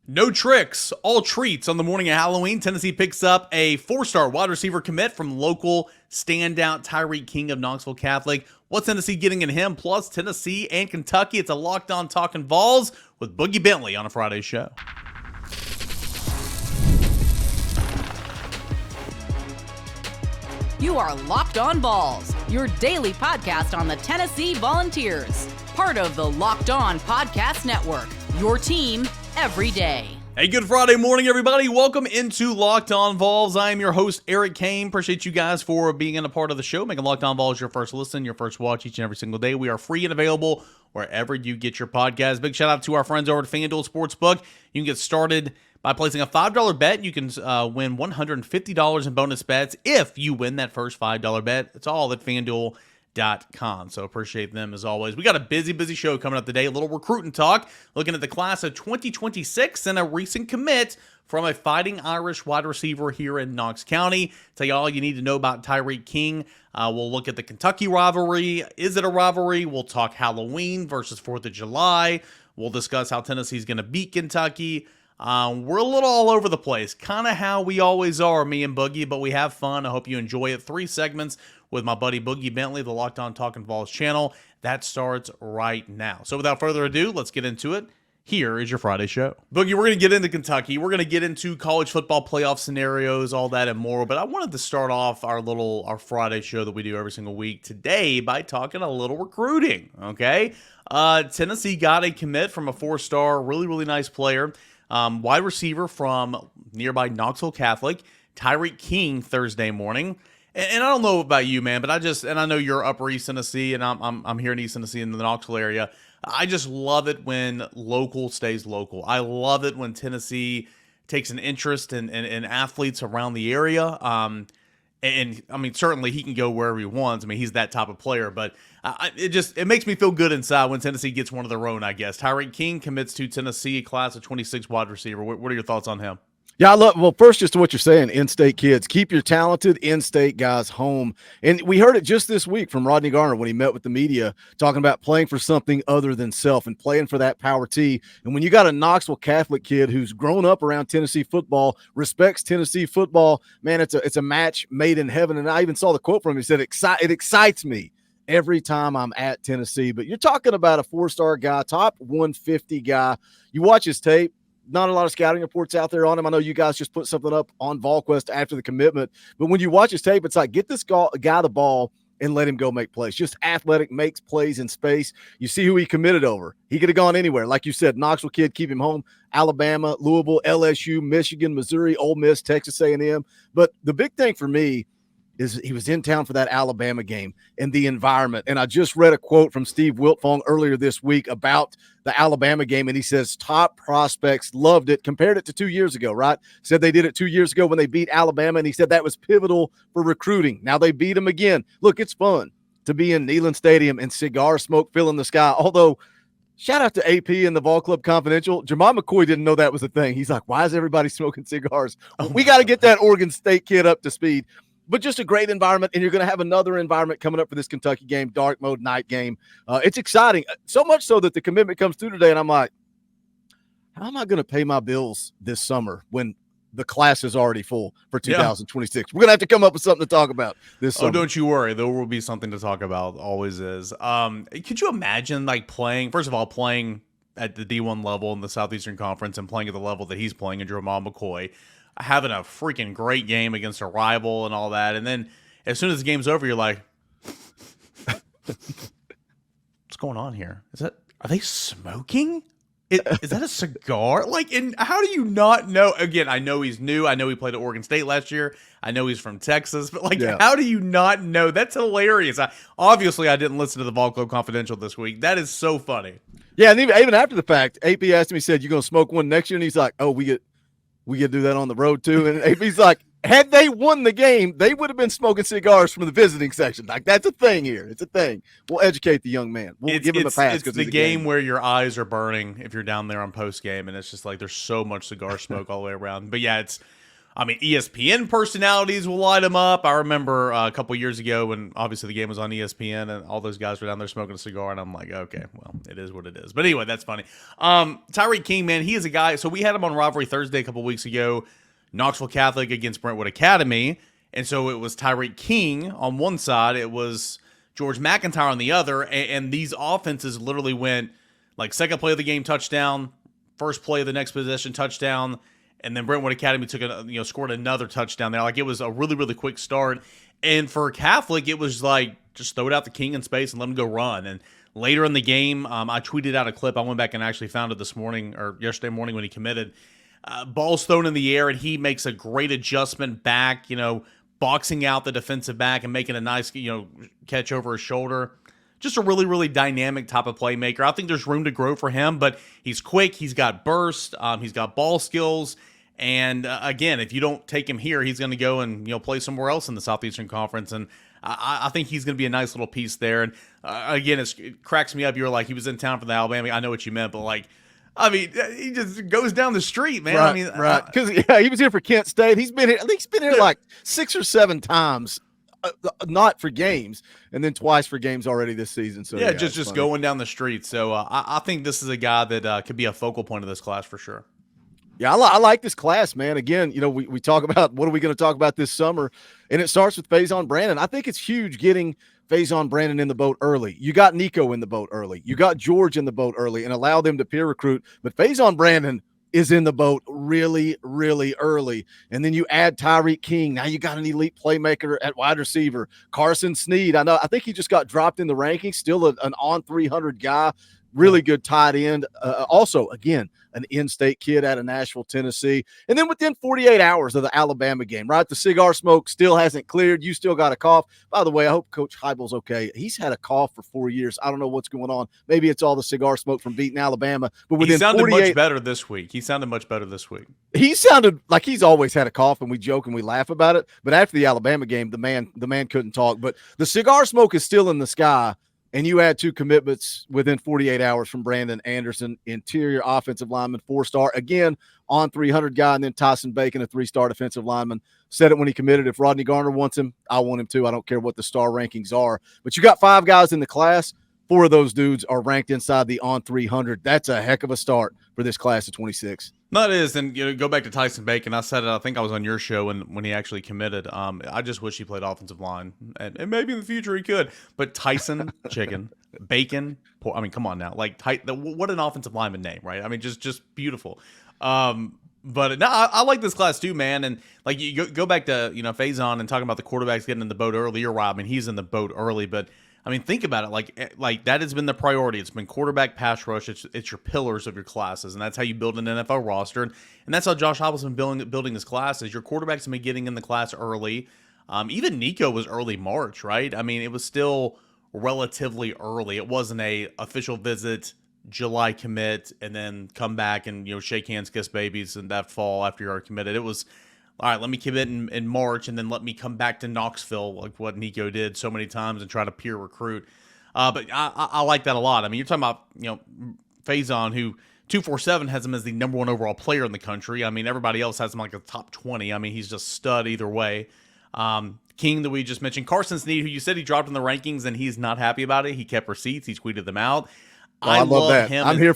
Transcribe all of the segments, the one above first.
No tricks, all treats on the morning of Halloween. Tennessee picks up a four-star wide receiver commit from local standout Tyreek King of Knoxville Catholic. What's Tennessee getting in him? Plus Tennessee and Kentucky. It's a Locked On Talking Vols with Boogie Bentley on a Friday show. You are Locked On Vols, your daily podcast on the Tennessee Volunteers. Part of the Locked On Podcast Network, your team every day. Hey, good Friday morning, everybody. Welcome into Locked On Vols. I am your host, Eric Kane. Appreciate you guys for being a part of the show, making Locked On Vols your first listen, your first watch each and every single day. We are free and available wherever you get your podcast. Big shout out to our friends over at FanDuel Sportsbook. You can get started by placing a $5 bet. You can win $150 in bonus bets if you win that first $5 bet. It's all at FanDuel.com. So appreciate them as always. We got a busy show coming up today. A little recruiting talk, looking at the class of 2026 and a recent commit from a Fighting Irish wide receiver here in Knox County. Tell you all you need to know about Tyreek King. We'll look at the Kentucky rivalry. Is it a rivalry? We'll talk Halloween versus 4th of July. We'll discuss how Tennessee's going to beat Kentucky. We're a little all over the place, kind of how we always are, me and Boogie, but we have fun. I hope you enjoy it. 3 segments with my buddy Boogie Bentley, the Locked On Talking Vols channel. That starts right now. So without further ado, let's get into it. Here is your Friday show. Boogie, we're going to get into Kentucky. We're going to get into college football playoff scenarios, all that and more. But I wanted to start off our Friday show that we do every single week today by talking a little recruiting, okay? Tennessee got a commit from a 4-star, really nice player. Wide receiver from nearby Knoxville Catholic, Tyreek King, Thursday morning. And I don't know about you, man, but I know you're Upper East Tennessee, and I'm here in East Tennessee in the Knoxville area. I just love it when local stays local. I love it when Tennessee takes an interest in athletes around the area. And I mean, certainly he can go wherever he wants. I mean, he's that type of player, but it makes me feel good inside when Tennessee gets one of their own, I guess. Tyreek King commits to Tennessee, class of 26 wide receiver. What are your thoughts on him? Yeah, first, just to what you're saying, in-state kids, keep your talented in-state guys home. And we heard it just this week from Rodney Garner when he met with the media, talking about playing for something other than self and playing for that power T. And when you got a Knoxville Catholic kid who's grown up around Tennessee football, respects Tennessee football, man, it's a match made in heaven. And I even saw the quote from him. He said, it excites me every time I'm at Tennessee. But you're talking about a 4-star guy, top 150 guy. You watch his tape. Not a lot of scouting reports out there on him. I know you guys just put something up on VolQuest after the commitment, but when you watch his tape, it's like, get this guy the ball and let him go make plays. Just athletic, makes plays in space. You see who he committed over. He could have gone anywhere. Like you said, Knoxville kid, keep him home. Alabama, Louisville, LSU, Michigan, Missouri, Ole Miss, Texas A&M. But the big thing for me is he was in town for that Alabama game and the environment. And I just read a quote from Steve Wiltfong earlier this week about the Alabama game, and he says top prospects loved it, compared it to 2 years ago, right? Said they did it 2 years ago when they beat Alabama, and he said that was pivotal for recruiting. Now they beat them again. Look, it's fun to be in Neyland Stadium and cigar smoke filling the sky, although shout out to AP and the Vol Club Confidential. Jamal McCoy didn't know that was a thing. He's like, why is everybody smoking cigars? We got to get that Oregon State kid up to speed. But just a great environment, and you're going to have another environment coming up for this Kentucky game, dark mode night game. It's exciting, so much so that the commitment comes through today, and I'm like, how am I going to pay my bills this summer when the class is already full for 2026? We're going to have to come up with something to talk about this summer. Oh, don't you worry. There will be something to talk about. Always is. Could you imagine, playing at the D1 level in the Southeastern Conference and playing at the level that he's playing in Jamal McCoy, having a freaking great game against a rival and all that, and then as soon as the game's over, you're like, what's going on here? Are they smoking? Is that a cigar? And how do you not know? Again, I know he's new. I know he played at Oregon State last year. I know he's from Texas, but how do you not know? That's hilarious. Obviously, I didn't listen to the Vol Club Confidential this week. That is so funny. Yeah, and even after the fact, AP asked him, he said, you going to smoke one next year? And he's like, oh, we get to do that on the road too. And AP's like, had they won the game, they would have been smoking cigars from the visiting section. That's a thing here. It's a thing. We'll educate the young man. We'll give him a pass. It's the game where your eyes are burning if you're down there on post game, and it's just like there's so much cigar smoke all the way around. But yeah, I mean, ESPN personalities will light him up. I remember a couple years ago when obviously the game was on ESPN and all those guys were down there smoking a cigar, and I'm like, okay, well, it is what it is. But anyway, that's funny. Tyreek King, man, he is a guy. So we had him on Rivalry Thursday a couple weeks ago, Knoxville Catholic against Brentwood Academy. And so it was Tyreek King on one side. It was George McIntyre on the other. And these offenses literally went like second play of the game, touchdown, first play of the next possession, touchdown. And then Brentwood Academy scored another touchdown there. Like, it was a really, really quick start. And for Catholic, it was like, just throw it out the King in space and let him go run. And later in the game, I tweeted out a clip. I went back and actually found it this morning or yesterday morning when he committed. Ball's thrown in the air, and he makes a great adjustment back, boxing out the defensive back and making a nice, catch over his shoulder. Just a really, really dynamic type of playmaker. I think there's room to grow for him, but he's quick. He's got burst. He's got ball skills. And again, if you don't take him here, he's going to go and play somewhere else in the Southeastern Conference. And I think he's going to be a nice little piece there. And again, it cracks me up. You were like, he was in town for the Alabama. I know what you meant, but he just goes down the street, man. Right, right. Because he was here for Kent State. He's been here. I think he's been here like 6 or 7 times. Not for games, and then twice for games already this season. So yeah, just going down the street. So I think this is a guy that could be a focal point of this class for sure. Yeah, I like this class, man. Again, we talk about what are we going to talk about this summer, and it starts with Faizon Brandon. I think it's huge getting Faizon Brandon in the boat early. You got Nico in the boat early. You got George in the boat early, and allow them to peer recruit. But Faizon Brandon is in the boat really, really early. And then you add Tyreek King. Now you got an elite playmaker at wide receiver. Carson Sneed. I think he just got dropped in the rankings. Still an on 300 guy. Really good tight end. Also, again, an in-state kid out of Nashville, Tennessee. And then within 48 hours of the Alabama game, right, the cigar smoke still hasn't cleared. You still got a cough. By the way, I hope Coach Heibel's okay. He's had a cough for 4 years. I don't know what's going on. Maybe it's all the cigar smoke from beating Alabama. But within he sounded 48, much better this week. He sounded like he's always had a cough, and we joke and we laugh about it. But after the Alabama game, the man couldn't talk. But the cigar smoke is still in the sky. And you add 2 commitments within 48 hours from Brandon Anderson, interior offensive lineman, 4-star, again, on 300 guy, and then Tyson Bacon, a 3-star defensive lineman. Said it when he committed. If Rodney Garner wants him, I want him too. I don't care what the star rankings are. But you got 5 guys in the class. 4 of those dudes are ranked inside the on 300. That's a heck of a start for this class of 26. No, it is. And go back to Tyson Bacon. I said it. I think I was on your show when he actually committed. I just wish he played offensive line, and maybe in the future he could. But Tyson Chicken Bacon. Come on now. What an offensive lineman name, right? Just beautiful. But no, I like this class too, man. And you go back to Faizon and talking about the quarterbacks getting in the boat early. You're right. He's in the boat early, but. Think about it. Like that has been the priority. It's been quarterback, pass rush. It's your pillars of your classes, and that's how you build an NFL roster. And that's how Josh Heupel's been building his classes. Your quarterbacks have been getting in the class early. Even Nico was early March, right? It was still relatively early. It wasn't a official visit, July commit, and then come back and shake hands, kiss babies, and that fall after you are committed. It was. All right, let me commit in March, and then let me come back to Knoxville, like what Nico did so many times, and try to peer recruit. But I like that a lot. You're talking about Faizon, who 247 has him as the number 1 overall player in the country. Everybody else has him like a top 20. He's just stud either way. King that we just mentioned, Carson Sneed, who you said he dropped in the rankings, and he's not happy about it. He kept receipts. He tweeted them out. I love that. Him. I'm here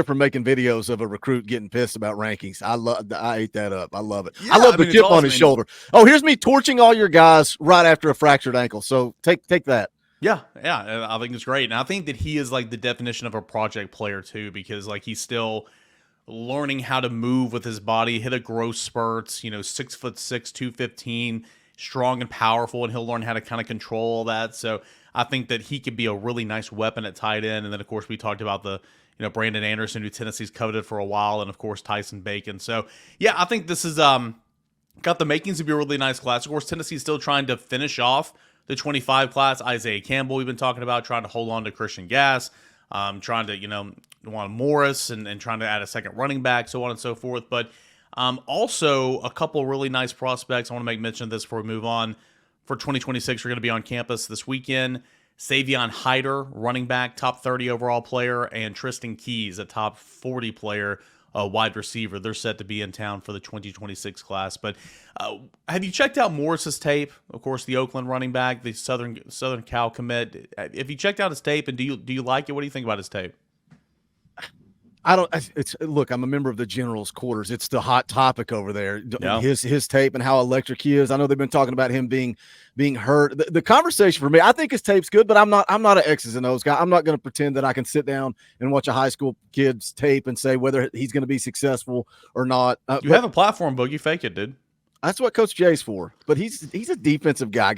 for making videos of a recruit getting pissed about rankings. I ate that up. I love it. Yeah, I love the chip on his shoulder. Oh, here's me torching all your guys right after a fractured ankle. So take that. Yeah, I think it's great. And I think that he is like the definition of a project player too, because he's still learning how to move with his body, hit a growth spurts, 6'6", 215, strong and powerful, and he'll learn how to kind of control all that. So I think that he could be a really nice weapon at tight end. And then, of course, we talked about the Brandon Anderson, who Tennessee's coveted for a while, and, of course, Tyson Bacon. So, yeah, I think this is got the makings to be a really nice class. Of course, Tennessee's still trying to finish off the 25 class. Isaiah Campbell we've been talking about, trying to hold on to Christian Gass, trying to, want Morris and trying to add a second running back, so on and so forth. But also a couple really nice prospects. I want to make mention of this before we move on. For 2026, we're going to be on campus this weekend. Savion Hyder, running back, top 30 overall player, and Tristan Keys, a top 40 player, wide receiver. They're set to be in town for the 2026 class. But have you checked out Morris's tape? Of course, the Oakland running back, the Southern Cal commit. Have you checked out his tape, and do you like it? What do you think about his tape? Look, I'm a member of the General's quarters. It's the hot topic over there. Yeah. His tape and how electric he is. I know they've been talking about him being hurt. The conversation for me, I think his tape's good, but I'm not an X's and O's guy. I'm not going to pretend that I can sit down and watch a high school kid's tape and say whether he's going to be successful or not. You have a platform, Boogie. Fake it, dude. That's what Coach J's for. But he's a defensive guy.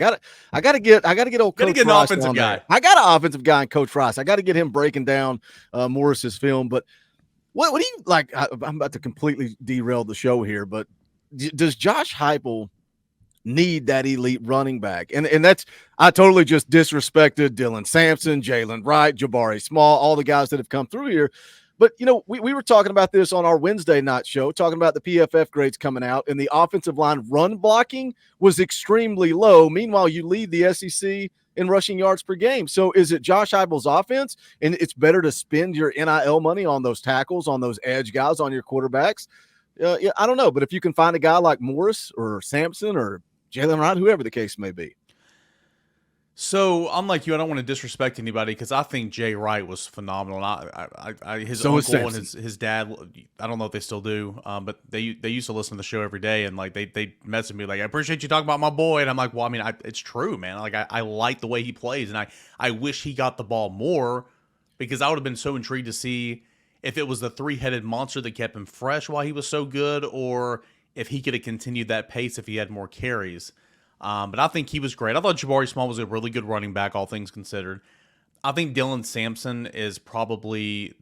I gotta get old Coach get an Rice offensive on guy. there. I got an offensive guy in Coach Rice. I got to get him breaking down Morris's film. But what do you like? I'm about to completely derail the show here, but does Josh Heupel need that elite running back? And that's, I totally just disrespected Dylan Sampson, Jalen Wright, Jabari Small, all the guys that have come through here. But, we were talking about this on our Wednesday night show, talking about the PFF grades coming out, and the offensive line run blocking was extremely low. Meanwhile, you lead the SEC in rushing yards per game. So is it Josh Heupel's offense, and it's better to spend your NIL money on those tackles, on those edge guys, on your quarterbacks? Yeah, I don't know. But if you can find a guy like Morris or Sampson or Jalen Wright, whoever the case may be. So I'm like you. I don't want to disrespect anybody because I think Jay Wright was phenomenal. His uncle and his dad. I don't know if they still do, but they used to listen to the show every day, and like they messaged me like, "I appreciate you talking about my boy," and I'm like, "Well, I mean, it's true, man. Like I like the way he plays, and I wish he got the ball more because I would have been so intrigued to see if it was the three-headed monster that kept him fresh while he was so good, or if he could have continued that pace if he had more carries." But I think he was great. I thought Jabari Small was a really good running back, all things considered. I think Dylan Sampson is probably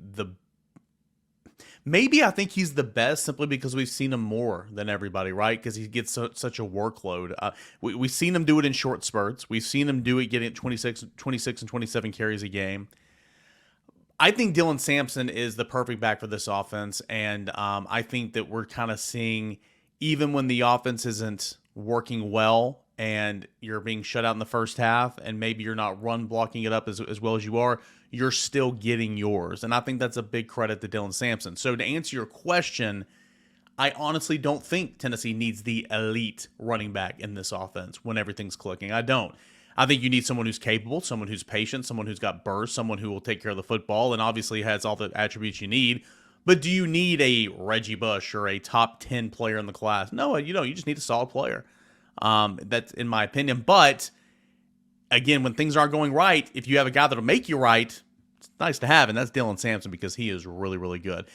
I think he's the best simply because we've seen him more than everybody, right? Because he gets such a workload. We've seen him do it in short spurts. We've seen him do it getting 26 and 27 carries a game. I think Dylan Sampson is the perfect back for this offense, and I think that we're kind of seeing, even when the offense isn't working well and you're being shut out in the first half and maybe you're not run blocking it up as well as you are, you're still getting yours. And I think that's a big credit to Dylan Sampson. So to answer your question, I honestly don't think Tennessee needs the elite running back in this offense when everything's clicking. I don't. I think you need someone who's capable, someone who's patient, someone who's got burst, someone who will take care of the football and obviously has all the attributes you need. But do you need a Reggie Bush or a top 10 player in the class? No, you don't. You just need a solid player. That's in my opinion. But again, when things aren't going right, if you have a guy that'll make you right, it's nice to have, and that's Dylan Sampson because he is really, really good.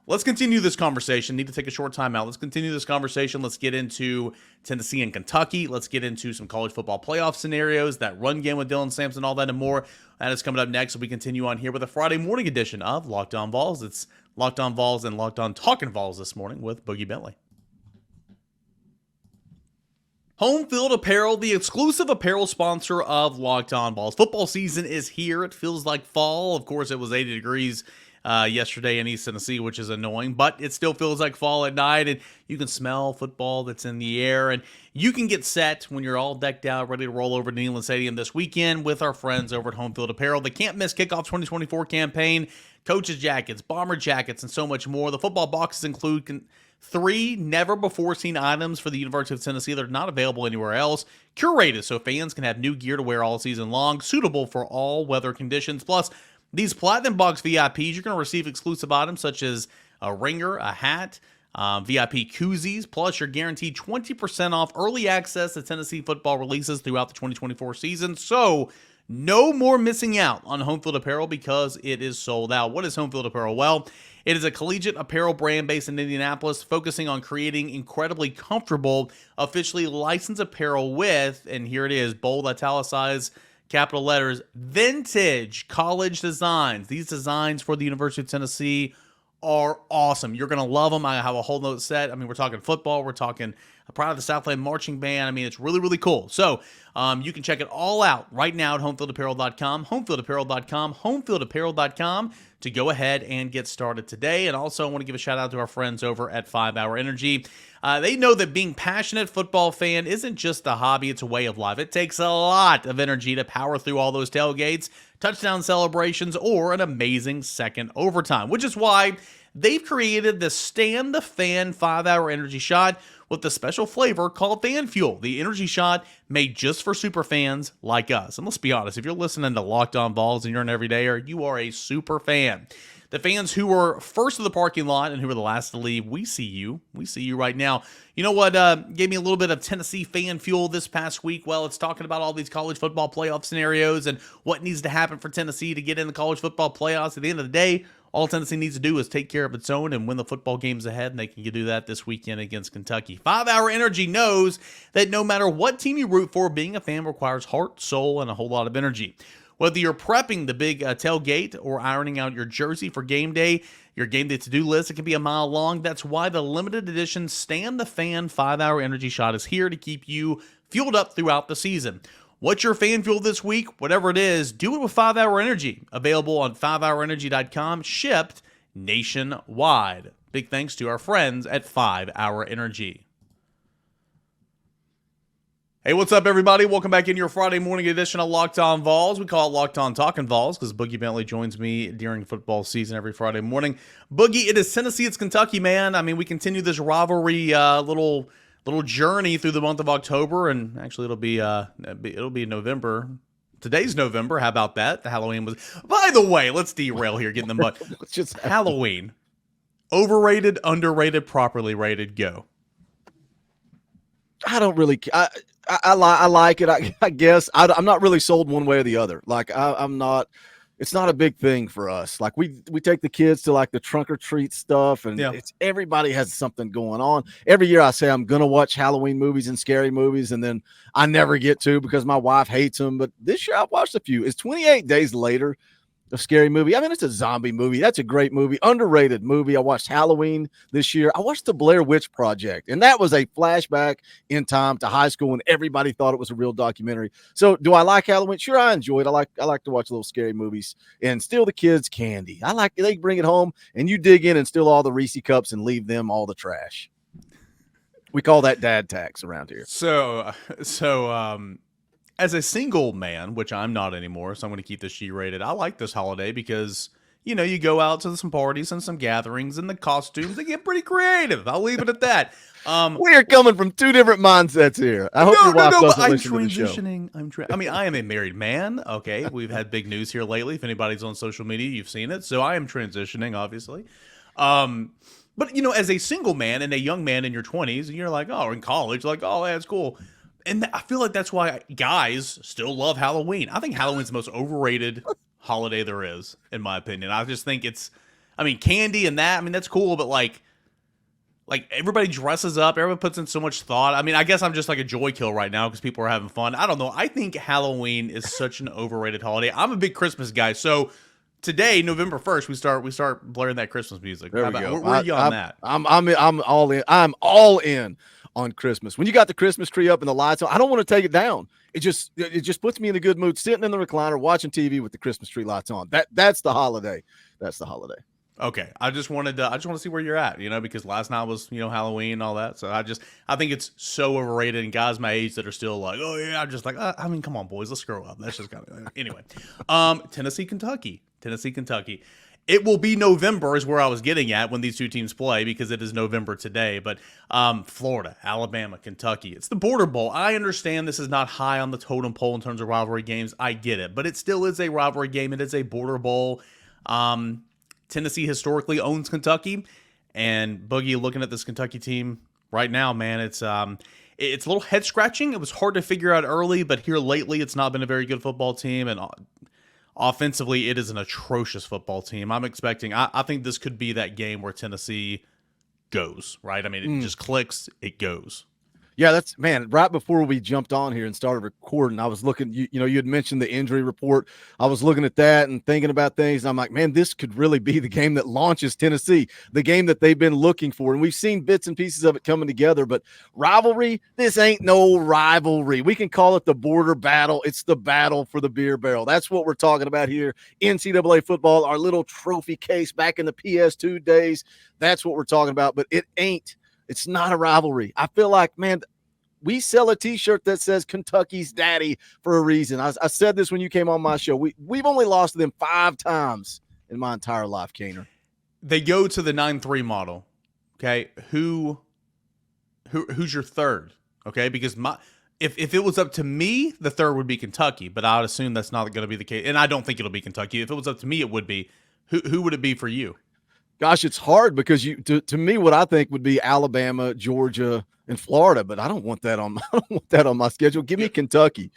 Let's continue this conversation. Need to take a short time out. Let's continue this conversation. Let's get into Tennessee and Kentucky. Let's get into some college football playoff scenarios, that run game with Dylan Sampson, all that and more. That is coming up next. So we continue on here with a Friday morning edition of Locked On Vols. It's Locked On Vols and Locked On Talking Vols this morning with Boogie Bentley. Home Field Apparel, the exclusive apparel sponsor of Locked On Vols. Football season is here. It feels like fall. Of course, it was 80 degrees yesterday in East Tennessee, which is annoying, but it still feels like fall at night, and you can smell football that's in the air, and you can get set when you're all decked out, ready to roll over to Neyland Stadium this weekend with our friends over at Home Field Apparel. The Can't Miss Kickoff 2024 campaign, coaches' jackets, bomber jackets, and so much more. The football boxes include 3 never-before-seen items for the University of Tennessee that are not available anywhere else, curated so fans can have new gear to wear all season long, suitable for all weather conditions. Plus, these Platinum Box VIPs, you're going to receive exclusive items such as a ringer, a hat, VIP koozies, plus you're guaranteed 20% off early access to Tennessee football releases throughout the 2024 season. So, no more missing out on Home Field Apparel because it is sold out. What is Home Field Apparel? Well, it is a collegiate apparel brand based in Indianapolis, focusing on creating incredibly comfortable, officially licensed apparel with, and here it is, bold, italicized, capital letters, vintage college designs. These designs for the University of Tennessee are awesome. You're going to love them. I have a whole note set. I mean, we're talking football. We're talking Pride of the Southland Marching Band. I mean, it's really, really cool. So you can check it all out right now at homefieldapparel.com, homefieldapparel.com, homefieldapparel.com to go ahead and get started today. And also, I want to give a shout out to our friends over at 5 Hour Energy. They know that being passionate football fan isn't just a hobby, it's a way of life. It takes a lot of energy to power through all those tailgates, touchdown celebrations, or an amazing second overtime, which is why they've created the Stand the Fan 5-hour energy shot with the special flavor called Fan Fuel, the energy shot made just for super fans like us. And let's be honest, if you're listening to Locked On Vols and you're an everydayer, you are a super fan. The fans who were first to the parking lot and who were the last to leave, we see you. We see you right now. You know what gave me a little bit of Tennessee fan fuel this past week? Well, it's talking about all these college football playoff scenarios and what needs to happen for Tennessee to get in the college football playoffs. At the end of the day, all Tennessee needs to do is take care of its own and win the football games ahead, and they can do that this weekend against Kentucky. 5-hour energy knows that no matter what team you root for, being a fan requires heart, soul, and a whole lot of energy. Whether you're prepping the big tailgate or ironing out your jersey for game day, your game day to-do list, it can be a mile long. That's why the limited edition Stand the Fan 5-hour energy shot is here to keep you fueled up throughout the season. What's your fan fuel this week? Whatever it is, do it with 5-hour energy. Available on 5hourenergy.com, shipped nationwide. Big thanks to our friends at 5-hour energy. Hey, what's up, everybody? Welcome back into your Friday morning edition of Locked On Vols. We call it Locked On Talking Vols because Boogie Bentley joins me during football season every Friday morning. Boogie, it is Tennessee, it's Kentucky, man. I mean, we continue this rivalry little journey through the month of October, and actually it'll be November. Today's November. How about that? The Halloween was. By the way, let's derail here, get in the mud. Just Halloween. Overrated, underrated, properly rated. Go. I don't really. I like it. I guess I'm not really sold one way or the other. Like I'm not. It's not a big thing for us. Like we take the kids to like the trunk or treat stuff, and it's everybody has something going on. Every year I say I'm gonna watch Halloween movies and scary movies, and then I never get to because my wife hates them. But this year I've watched a few. It's 28 Days Later. A scary movie. I mean, it's a zombie movie. That's a great movie. Underrated movie. I watched Halloween this year. I watched The Blair Witch Project, and that was a flashback in time to high school when everybody thought it was a real documentary. So do I like Halloween? Sure, I enjoy it. I like to watch little scary movies and steal the kids' candy. I like they bring it home and you dig in and steal all the Reese cups and leave them all the trash. We call that dad tax around here. So as a single man, which I'm not anymore, so I'm going to keep this G-rated, I like this holiday because, you know, you go out to some parties and some gatherings and the costumes, they get pretty creative. I'll leave it at that. We are coming from two different mindsets here. I hope your wife doesn't listen to the show. I mean, I am a married man. Okay, we've had big news here lately. If anybody's on social media, you've seen it. So I am transitioning, obviously. But, you know, as a single man and a young man in your 20s, and you're like, oh, or in college, like, oh, that's cool. And I feel like that's why guys still love Halloween. I think Halloween's the most overrated holiday there is, in my opinion. I just think candy and that, I mean, that's cool, but like everybody dresses up, everyone puts in so much thought. I mean, I guess I'm just like a joy kill right now because people are having fun. I don't know. I think Halloween is such an overrated holiday. I'm a big Christmas guy, so today, November 1st, we start blaring that Christmas music. There we go. Where are you on that? I'm all in. I'm all in on Christmas. When you got the Christmas tree up and the lights on, I don't want to take it down. It just puts me in a good mood sitting in the recliner watching TV with the Christmas tree lights on. That's the holiday. That's the holiday. Okay. I just want to see where you're at, you know, because last night was, you know, Halloween and all that. So I think it's so overrated, and guys my age that are still like, oh yeah, I'm just like, I mean, come on boys, let's grow up. That's just kind of anyway. Tennessee, Kentucky. It will be November is where I was getting at when these two teams play because it is November today. But Florida, Alabama, Kentucky. It's the Border Bowl. I understand this is not high on the totem pole in terms of rivalry games. I get it. But it still is a rivalry game. It is a Border Bowl. Tennessee historically owns Kentucky. And Boogie, looking at this Kentucky team right now, man, it's a little head-scratching. It was hard to figure out early, but here lately it's not been a very good football team. And offensively, it is an atrocious football team. I'm expecting, I think this could be that game where Tennessee goes, right? I mean, it just clicks, it goes. Yeah, that's, man, right before we jumped on here and started recording, I was looking, you had mentioned the injury report. I was looking at that and thinking about things. And I'm like, man, this could really be the game that launches Tennessee, the game that they've been looking for. And we've seen bits and pieces of it coming together, but rivalry, this ain't no rivalry. We can call it the border battle. It's the battle for the beer barrel. That's what we're talking about here. NCAA football, our little trophy case back in the PS2 days. That's what we're talking about, but it's not a rivalry. I feel like, man, we sell a T-shirt that says Kentucky's daddy for a reason. I said this when you came on my show. We've only lost to them 5 times in my entire life, Kaner. they go to the 9-3 model. Okay, who's your third? Okay, because if it was up to me, the third would be Kentucky, but I would assume that's not going to be the case, and I don't think it'll be Kentucky. If it was up to me, it would be. Who would it be for you? Gosh, it's hard because to me, what I think would be Alabama, Georgia, and Florida, but I don't want that on my schedule. Give me Kentucky.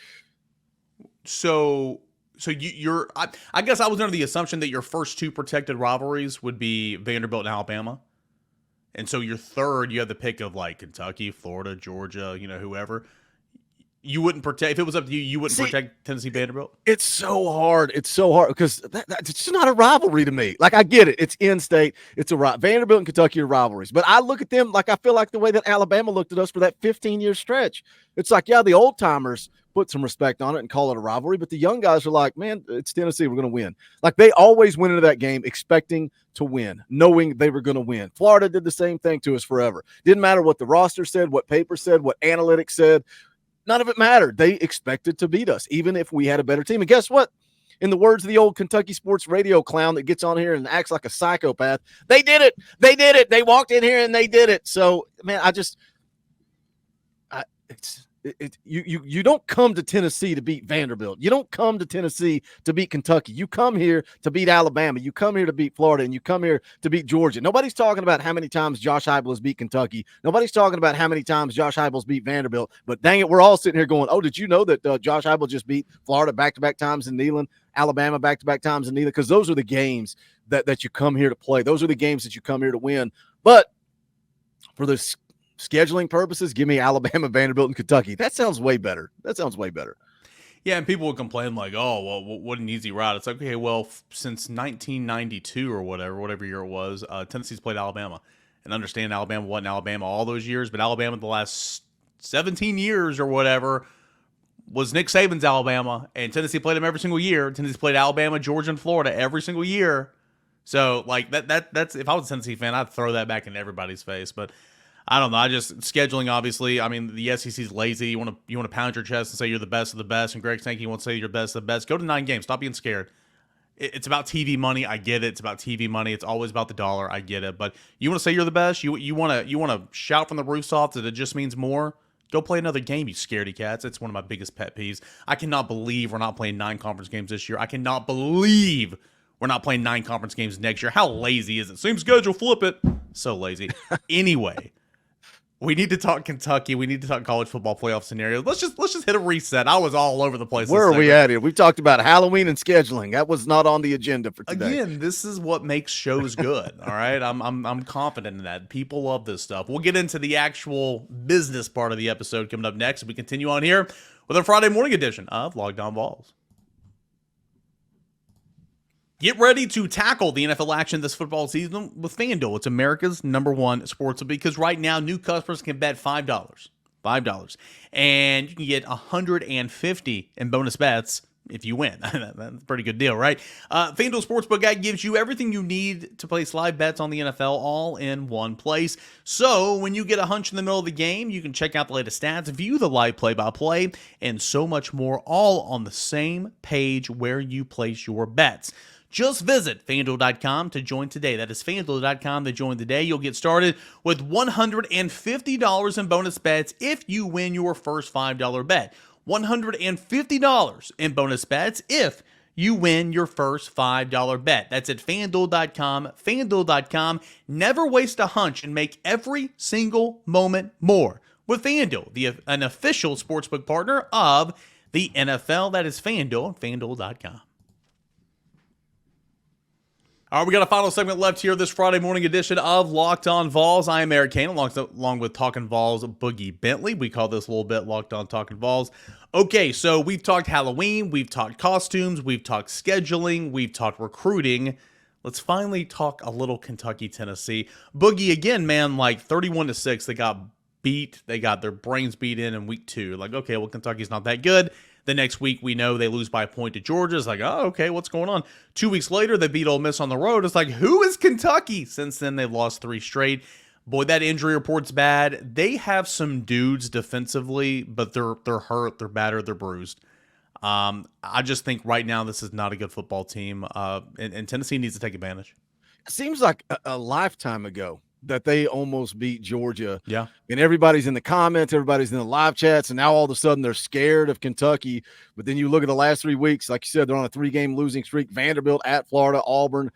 So you're I guess I was under the assumption that your first two protected rivalries would be Vanderbilt and Alabama. And so your third, you have the pick of like Kentucky, Florida, Georgia, whoever. You wouldn't protect, if it was up to you, you wouldn't protect Tennessee Vanderbilt? It's so hard. It's so hard because it's just not a rivalry to me. Like, I get it. It's in-state. It's a Vanderbilt and Kentucky are rivalries. But I look at them like I feel like the way that Alabama looked at us for that 15-year stretch. It's like, yeah, the old-timers put some respect on it and call it a rivalry, but the young guys are like, man, it's Tennessee. We're going to win. Like, they always went into that game expecting to win, knowing they were going to win. Florida did the same thing to us forever. Didn't matter what the roster said, what paper said, what analytics said. None of it mattered. They expected to beat us, even if we had a better team. And guess what? In the words of the old Kentucky sports radio clown that gets on here and acts like a psychopath, they did it. They did it. They walked in here and they did it. So, man, you don't come to Tennessee to beat Vanderbilt. You don't come to Tennessee to beat Kentucky. You come here to beat Alabama. You come here to beat Florida, and you come here to beat Georgia. Nobody's talking about how many times Josh Heupel has beat Kentucky. Nobody's talking about how many times Josh Heupel's beat Vanderbilt. But dang it, we're all sitting here going, oh, did you know that Josh Heupel just beat Florida back-to-back times in Neyland, Alabama back-to-back times in Neyland? Because those are the games that you come here to play. Those are the games that you come here to win. But for this scheduling purposes, give me Alabama, Vanderbilt, and Kentucky. That sounds way better. Yeah, and people would complain like, oh, well, what an easy route. It's like, okay, well, since 1992 or whatever year it was, Tennessee's played Alabama. And understand Alabama wasn't Alabama all those years, but Alabama the last 17 years or whatever was Nick Saban's Alabama, and Tennessee played them every single year. Tennessee played Alabama, Georgia, and Florida every single year. So, like, that's if I was a Tennessee fan, I'd throw that back in everybody's face, but I don't know. I just scheduling, obviously. I mean, the SEC's lazy. You want to pound your chest and say you're the best of the best. And Greg Sankey wants to say you're the best of the best. Go to 9 games. Stop being scared. It's about TV money. I get it. It's about TV money. It's always about the dollar. I get it. But you want to say you're the best. You want to shout from the rooftops that it just means more. Go play another game, you scaredy cats. It's one of my biggest pet peeves. I cannot believe we're not playing 9 conference games this year. I cannot believe we're not playing 9 conference games next year. How lazy is it? Same schedule. Flip it. So lazy. Anyway. We need to talk Kentucky. We need to talk college football playoff scenarios. Let's just hit a reset. I was all over the place. Where are we at here? We've talked about Halloween and scheduling. That was not on the agenda for today. Again, this is what makes shows good. All right, I'm confident in that. People love this stuff. We'll get into the actual business part of the episode coming up next. We continue on here with our Friday morning edition of Locked On Vols. Get ready to tackle the NFL action this football season with FanDuel. It's America's #1 sportsbook because right now new customers can bet $5, and you can get $150 in bonus bets if you win. That's a pretty good deal, right? FanDuel Sportsbook Guide gives you everything you need to place live bets on the NFL all in one place. So when you get a hunch in the middle of the game, you can check out the latest stats, view the live play-by-play, and so much more, all on the same page where you place your bets. Just visit FanDuel.com to join today. That is FanDuel.com to join today. You'll get started with $150 in bonus bets if you win your first $5 bet. $150 in bonus bets if you win your first $5 bet. That's at FanDuel.com. FanDuel.com. Never waste a hunch and make every single moment more with FanDuel, an official sportsbook partner of the NFL. That is FanDuel, FanDuel.com. All right, we got a final segment left here this Friday morning edition of Locked On Vols. I am Eric Kane, along with Talking Vols Boogie Bentley. We call this a little bit Locked On Talking Vols. Okay, so we've talked Halloween, we've talked costumes, we've talked scheduling, we've talked recruiting. Let's finally talk a little Kentucky, Tennessee. Boogie, again, man, like 31-6, they got beat. They got their brains beat in week 2. Like, okay, well, Kentucky's not that good. The next week, we know they lose by a point to Georgia. It's like, oh, okay, what's going on? 2 weeks later, they beat Ole Miss on the road. It's like, who is Kentucky? Since then, they've lost 3 straight. Boy, that injury report's bad. They have some dudes defensively, but they're hurt, they're battered, they're bruised. I just think right now this is not a good football team, and Tennessee needs to take advantage. seems like a lifetime ago that they almost beat Georgia. Yeah. And everybody's in the comments, everybody's in the live chats, and now all of a sudden they're scared of Kentucky. But then you look at the last 3 weeks, like you said, they're on a 3-game losing streak. Vanderbilt, at Florida, Auburn.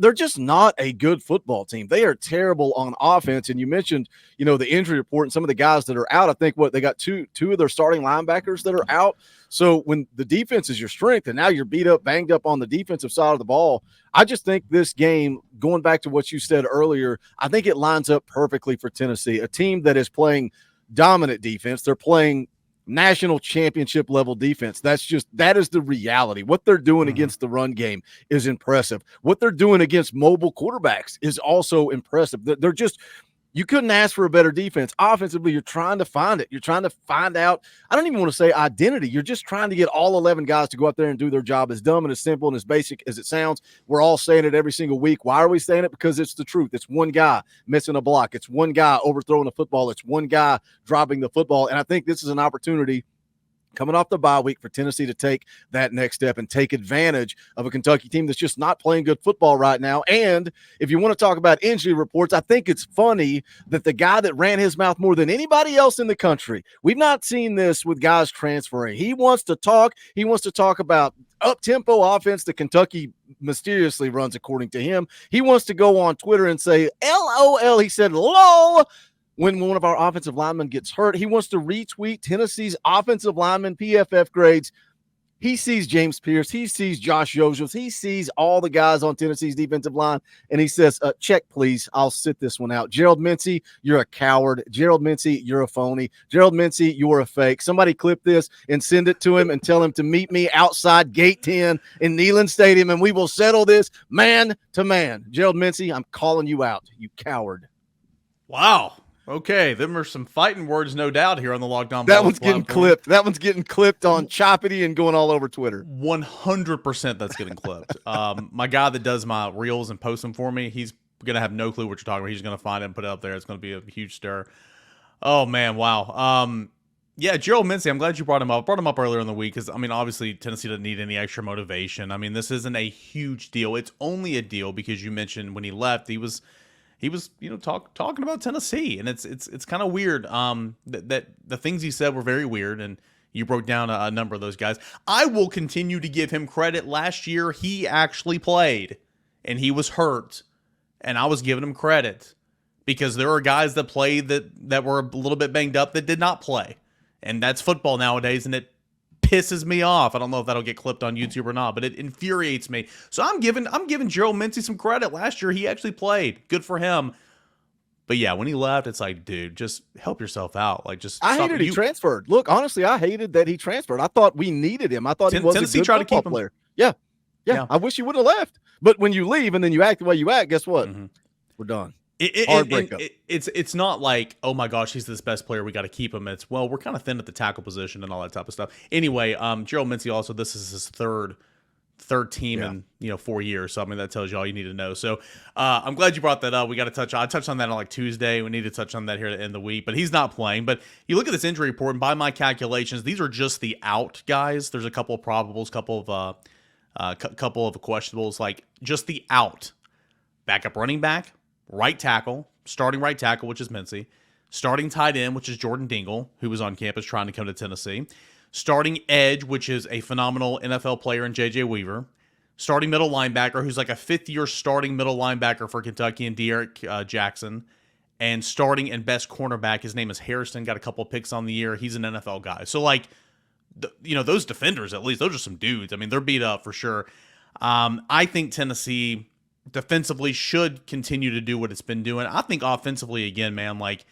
They're just not a good football team. They are terrible on offense. And you mentioned, the injury report and some of the guys that are out. I think they got two of their starting linebackers that are out. So when the defense is your strength and now you're beat up, banged up on the defensive side of the ball, I just think this game, going back to what you said earlier, I think it lines up perfectly for Tennessee, a team that is playing dominant defense. They're playing national championship level defense. That is the reality. What they're doing against the run game is impressive. What they're doing against mobile quarterbacks is also impressive. They're just, you couldn't ask for a better defense. Offensively, you're trying to find it. You're trying to find out, I don't even want to say identity. You're just trying to get all 11 guys to go out there and do their job, as dumb and as simple and as basic as it sounds. We're all saying it every single week. Why are we saying it? Because it's the truth. It's one guy missing a block. It's one guy overthrowing the football. It's one guy dropping the football. And I think this is an opportunity coming off the bye week for Tennessee to take that next step and take advantage of a Kentucky team that's just not playing good football right now. And if you want to talk about injury reports, I think it's funny that the guy that ran his mouth more than anybody else in the country, we've not seen this with guys transferring. He wants to talk. He wants to talk about up-tempo offense that Kentucky mysteriously runs, according to him. He wants to go on Twitter and say, LOL. He said, LOL. When one of our offensive linemen gets hurt, he wants to retweet Tennessee's offensive lineman PFF grades. He sees James Pierce. He sees Josh Josephs. He sees all the guys on Tennessee's defensive line, and he says, check, please. I'll sit this one out. Gerald Mincey, you're a coward. Gerald Mincey, you're a phony. Gerald Mincey, you're a fake. Somebody clip this and send it to him and tell him to meet me outside Gate 10 in Neyland Stadium, and we will settle this man to man. Gerald Mincey, I'm calling you out, you coward. Wow. Okay, them are some fighting words, no doubt, here on the Locked On. That one's getting clipped. That one's getting clipped on Choppity and going all over Twitter. 100% that's getting clipped. My guy that does my reels and posts them for me, he's going to have no clue what you're talking about. He's going to find it and put it up there. It's going to be a huge stir. Oh, man, wow. Yeah, Gerald Mincey, I'm glad you brought him up. I brought him up earlier in the week because, obviously Tennessee doesn't need any extra motivation. This isn't a huge deal. It's only a deal because you mentioned when he left, he was talking about Tennessee, and it's kind of weird. That the things he said were very weird, and you broke down a number of those guys. I will continue to give him credit. Last year, he actually played, and he was hurt, and I was giving him credit because there are guys that played that were a little bit banged up that did not play, and that's football nowadays, and it pisses me off. I don't know if that'll get clipped on YouTube or not, but it infuriates me. So I'm giving Gerald Mincey some credit. Last year he actually played. Good for him. But yeah, when he left, it's like, dude, just help yourself out. Like, just I hated he transferred. Look, honestly, I hated that he transferred. I thought we needed him. I thought he was a good football player. Yeah. I wish he would have left. But when you leave and then you act the way you act, guess what? We're done. It's not like, oh my gosh, he's this best player, we got to keep him. It's, well, we're kind of thin at the tackle position and all that type of stuff. Anyway, Gerald Mincey also, this is his third team in 4 years. So that tells you all you need to know. So I'm glad you brought that up. We got to touch. I touched on that on like Tuesday. We need to touch on that here at the end of the week. But he's not playing. But you look at this injury report, and by my calculations, these are just the out guys. There's a couple of probables, couple of questionables, like just the out. Backup running back, right tackle, starting right tackle, which is Mincey, starting tight end, which is Jordan Dingle, who was on campus trying to come to Tennessee, starting edge, which is a phenomenal NFL player in J.J. Weaver, starting middle linebacker, who's like a fifth-year starting middle linebacker for Kentucky, and De'Aaron Jackson, and starting and best cornerback, his name is Harrison, got a couple of picks on the year. He's an NFL guy. So, like, those defenders, at least, those are some dudes. They're beat up for sure. I think Tennessee defensively should continue to do what it's been doing. I think offensively, again, man, like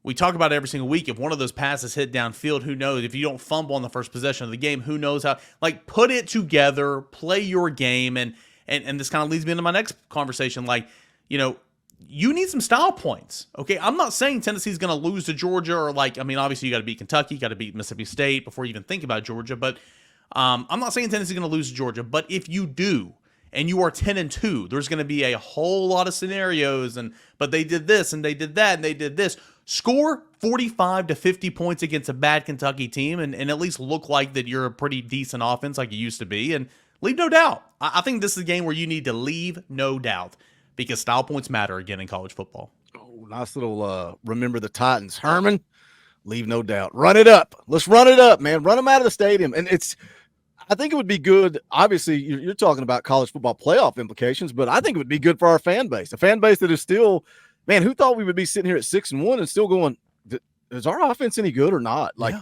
we talk about it every single week. If one of those passes hit downfield, who knows? If you don't fumble on the first possession of the game, who knows how? Like, put it together, play your game, and this kind of leads me into my next conversation. Like, you need some style points, okay? I'm not saying Tennessee's going to lose to Georgia or obviously you got to beat Kentucky, you got to beat Mississippi State before you even think about Georgia. But I'm not saying Tennessee's going to lose to Georgia. But if you do, and you are 10-2, there's going to be a whole lot of scenarios, but they did this, and they did that, and they did this. Score 45 to 50 points against a bad Kentucky team, and at least look like that you're a pretty decent offense like you used to be, and leave no doubt. I think this is a game where you need to leave no doubt. because style points matter again in college football. Oh, nice little remember the Titans. Herman, leave no doubt. Run it up. Let's run it up, man. Run them out of the stadium. And I think it would be good. Obviously, you're talking about college football playoff implications, but I think it would be good for our fan base. A fan base that is still, man, who thought we would be sitting here at 6-1 and still going, is our offense any good or not? Like,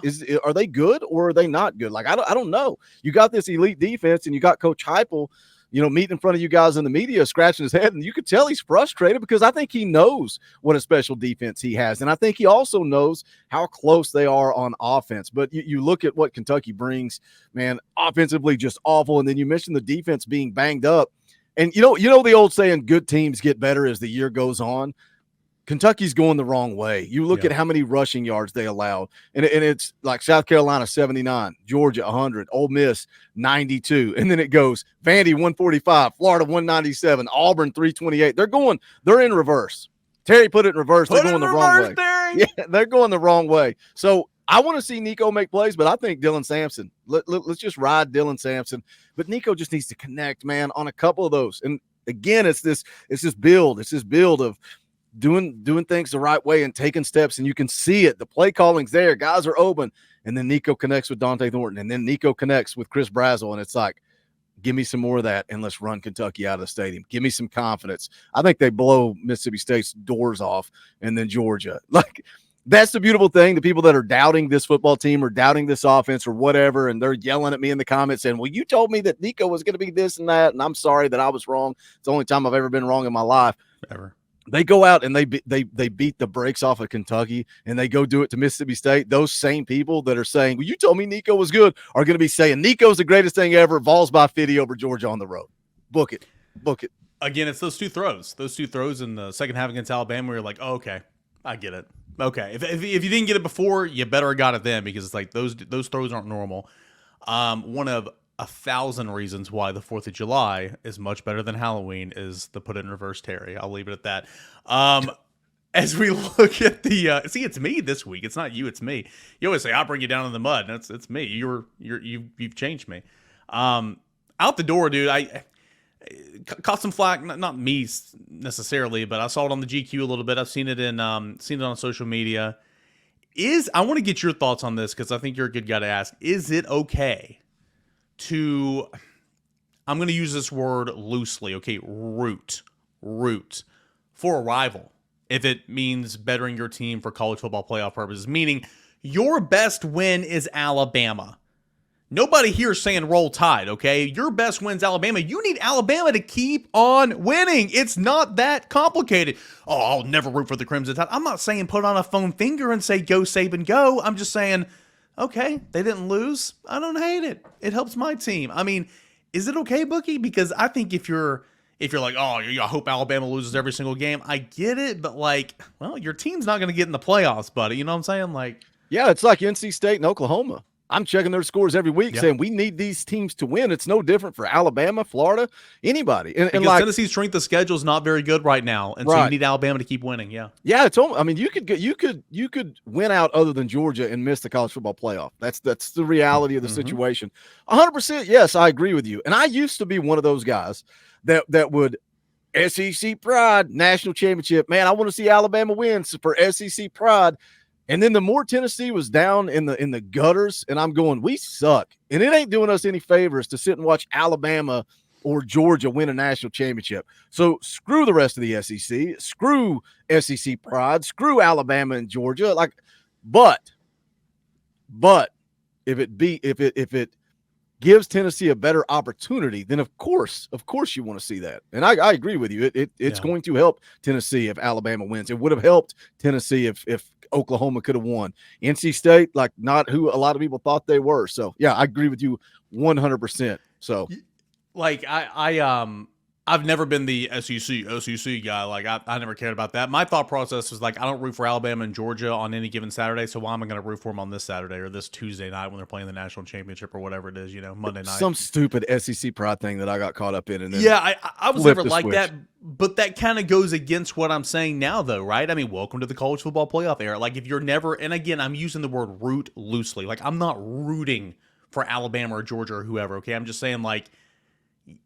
are they good or are they not good? Like, I don't know. You got this elite defense and you got Coach Heupel, meeting in front of you guys in the media, scratching his head, and you could tell he's frustrated because I think he knows what a special defense he has, and I think he also knows how close they are on offense. But you look at what Kentucky brings, man, offensively just awful, and then you mentioned the defense being banged up, and you know the old saying, good teams get better as the year goes on. Kentucky's going the wrong way. You look at how many rushing yards they allowed, and it's like South Carolina 79, Georgia 100, Ole Miss 92, and then it goes Vandy 145, Florida 197, Auburn 328. They're in reverse. Terry put it in reverse. They're going the wrong way. Terry. Yeah, they're going the wrong way. So I want to see Nico make plays, but I think Dylan Sampson. Let's just ride Dylan Sampson. But Nico just needs to connect, man, on a couple of those. And again, it's this build. It's this build of doing things the right way and taking steps, and you can see it. The play calling's there, guys are open, and then Nico connects with Dante Thornton, and then Nico connects with Chris Brazel, and it's like, give me some more of that, and let's run Kentucky out of the stadium. Give me some confidence. I think they blow Mississippi State's doors off, and then Georgia. Like, that's the beautiful thing. The people that are doubting this football team or doubting this offense or whatever, and they're yelling at me in the comments saying, well, you told me that Nico was going to be this and that, and I'm sorry that I was wrong. It's the only time I've ever been wrong in my life. Ever. They go out and they beat the brakes off of Kentucky, and they go do it to Mississippi State. Those same people that are saying, well, you told me Nico was good, are going to be saying Nico's the greatest thing ever, Vols by 50 over Georgia on the road. Book it. Again, it's those two throws in the second half against Alabama where you're like, oh, okay, I get it. Okay, if you didn't get it before, you better have got it then, because it's like those throws aren't normal. One of 1,000 reasons why the 4th of July is much better than Halloween is the put it in reverse Terry. I'll leave it at that. As we look at the see, it's me this week. It's not you, it's me. You always say I'll bring you down in the mud. It's me. You've changed me. Out the door, dude. I caught some flack. Not me necessarily, but I saw it on the GQ a little bit. I've seen it on social media. I want to get your thoughts on this because I think you're a good guy to ask. Is it okay to, I'm going to use this word loosely, okay, root for a rival if it means bettering your team for college football playoff purposes, meaning your best win is Alabama. Nobody here is saying roll tide, okay? Your best win's Alabama. You need Alabama to keep on winning. It's not that complicated. Oh, I'll never root for the Crimson Tide. I'm not saying put on a foam finger and say go Saban go. I'm just saying, okay, they didn't lose. I don't hate it. It helps my team. I mean, is it okay, Bookie? Because I think if you're like, oh, I hope Alabama loses every single game, I get it, but like, well, your team's not going to get in the playoffs, buddy. You know what I'm saying? Like, yeah, it's like NC State and Oklahoma. I'm checking their scores every week saying we need these teams to win. It's no different for Alabama, Florida, anybody. And like, Tennessee's strength of schedule is not very good right now, and so you need Alabama to keep winning. Yeah, it's. I mean, you could win out other than Georgia and miss the college football playoff. That's the reality of the situation. 100%. Yes, I agree with you. And I used to be one of those guys that would SEC pride, national championship. Man, I want to see Alabama win for SEC pride. And then the more Tennessee was down in the gutters, and I'm going, we suck. And it ain't doing us any favors to sit and watch Alabama or Georgia win a national championship. So screw the rest of the SEC, screw SEC pride, screw Alabama and Georgia. Like, but if it gives Tennessee a better opportunity, then of course you want to see that. And I agree with you. It's going to help Tennessee if Alabama wins. It would have helped Tennessee if Oklahoma could have won. NC State, like, not who a lot of people thought they were. So yeah, I agree with you 100%. So like I've never been the SEC guy. Like I never cared about that. My thought process was like, I don't root for Alabama and Georgia on any given Saturday, so why am I going to root for them on this Saturday or this Tuesday night when they're playing the national championship or whatever it is, Monday night? Some stupid SEC pride thing that I got caught up in. And then I was never like that, but that kind of goes against what I'm saying now, though, right? I mean, welcome to the college football playoff era. Like, if you're never, and again, I'm using the word root loosely. Like, I'm not rooting for Alabama or Georgia or whoever, okay? I'm just saying, like,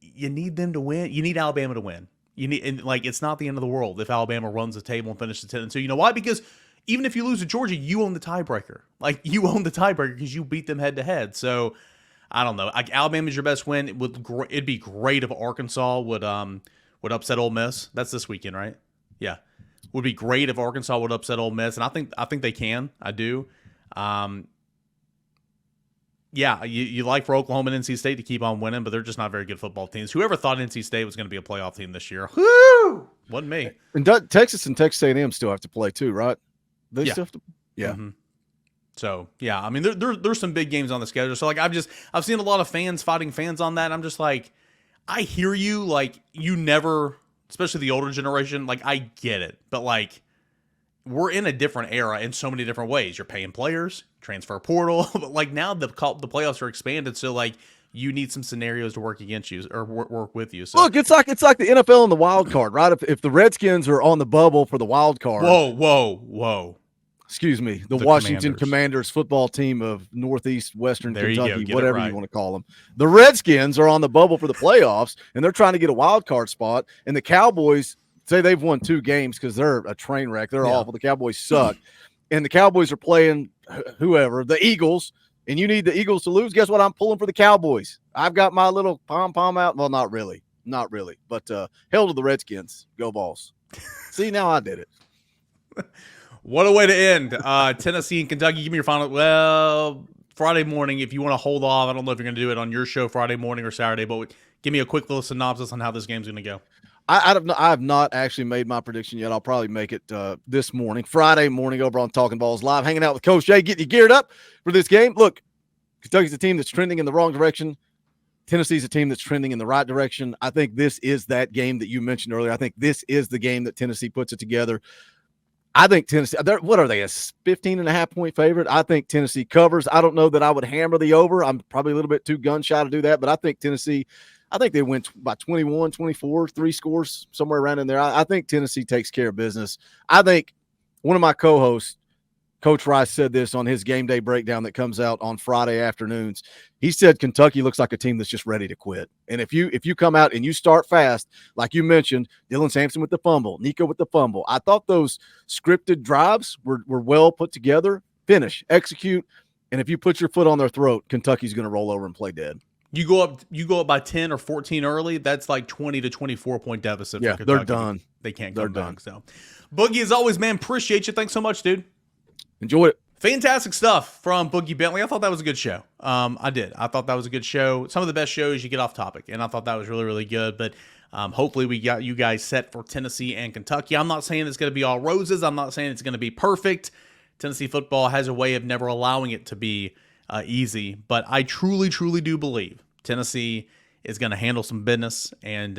you need them to win. You need Alabama to win. You need, and like, it's not the end of the world if Alabama runs the table and finishes 10-2. You know why? Because even if you lose to Georgia, you own the tiebreaker. Like, you own the tiebreaker because you beat them head to head. So I don't know. Like, Alabama's your best win. It'd be great if Arkansas would upset Ole Miss. That's this weekend, right? Yeah, would be great if Arkansas would upset Ole Miss, and I think they can. I do. Yeah, you like for Oklahoma and NC State to keep on winning, but they're just not very good football teams. Whoever thought NC State was going to be a playoff team this year? Whoo! Wasn't me. And Texas and Texas A&M still have to play too, right? They still have to. Yeah. Mm-hmm. So yeah, I mean, there's some big games on the schedule. So like, I've seen a lot of fans fighting fans on that. I'm just like, I hear you. Like, you never, especially the older generation. Like, I get it, but like, we're in a different era in so many different ways. You're paying players, transfer portal, but like now the playoffs are expanded, so like you need some scenarios to work against you or work with you. So look, it's like the NFL and the wild card, right? If the Redskins are on the bubble for the wild card, whoa. Excuse me, the Washington Commanders football team of Northeast Western Kentucky, whatever you want to call them. The Redskins are on the bubble for the playoffs, and they're trying to get a wild card spot, and the Cowboys say they've won 2 games because they're a train wreck. They're awful. The Cowboys suck. And the Cowboys are playing whoever, the Eagles, and you need the Eagles to lose. Guess what? I'm pulling for the Cowboys. I've got my little pom-pom out. Well, not really. But hell to the Redskins. Go Vols. See, now I did it. What a way to end. Tennessee and Kentucky. Give me your final. Well, Friday morning, if you want to hold off. I don't know if you're going to do it on your show Friday morning or Saturday, but give me a quick little synopsis on how this game's going to go. I have not actually made my prediction yet. I'll probably make it this morning, Friday morning, over on Talking Balls Live, hanging out with Coach Jay, getting you geared up for this game. Look, Kentucky's a team that's trending in the wrong direction. Tennessee's a team that's trending in the right direction. I think this is that game that you mentioned earlier. I think this is the game that Tennessee puts it together. I think Tennessee, what are they, a 15.5-point favorite? I think Tennessee covers. I don't know that I would hammer the over. I'm probably a little bit too gun-shy to do that, but I think Tennessee – I think they win by 21, 24, 3 scores, somewhere around in there. I think Tennessee takes care of business. I think one of my co-hosts, Coach Rice, said this on his game day breakdown that comes out on Friday afternoons. He said Kentucky looks like a team that's just ready to quit. And if you come out and you start fast, like you mentioned, Dylan Sampson with the fumble, Nico with the fumble, I thought those scripted drives were well put together. Finish, execute, and if you put your foot on their throat, Kentucky's going to roll over and play dead. You go up by 10 or 14 early, that's like 20 to 24 point deficit. Yeah, for Kentucky. they're done. They can't come back. So, Boogie, as always, man, appreciate you. Thanks so much, dude. Enjoy it. Fantastic stuff from Boogie Bentley. I thought that was a good show. I did. I thought that was a good show. Some of the best shows you get off topic, and I thought that was really, really good. But hopefully we got you guys set for Tennessee and Kentucky. I'm not saying it's going to be all roses. I'm not saying it's going to be perfect. Tennessee football has a way of never allowing it to be easy, but I truly, truly do believe Tennessee is going to handle some business, and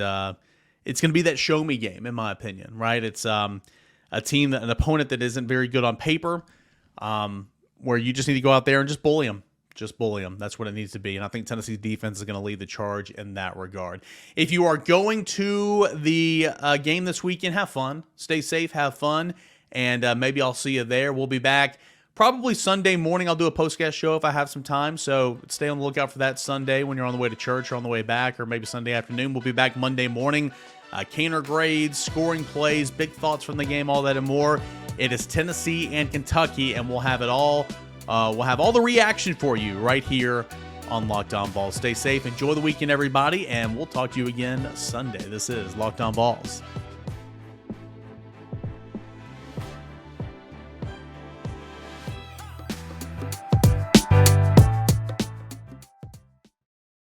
it's going to be that show me game, in my opinion, right? It's a team, an opponent that isn't very good on paper, where you just need to go out there and just bully them. Just bully them. That's what it needs to be, and I think Tennessee's defense is going to lead the charge in that regard. If you are going to the game this weekend, have fun. Stay safe, have fun, and maybe I'll see you there. We'll be back probably Sunday morning. I'll do a postcast show if I have some time, so stay on the lookout for that Sunday when you're on the way to church or on the way back, or maybe Sunday afternoon. We'll be back Monday morning. Caner grades, scoring plays, big thoughts from the game, all that and more. It is Tennessee and Kentucky, and we'll have it all. We'll have all the reaction for you right here on Locked On Vols. Stay safe, enjoy the weekend, everybody, and we'll talk to you again Sunday. This is Locked On Vols.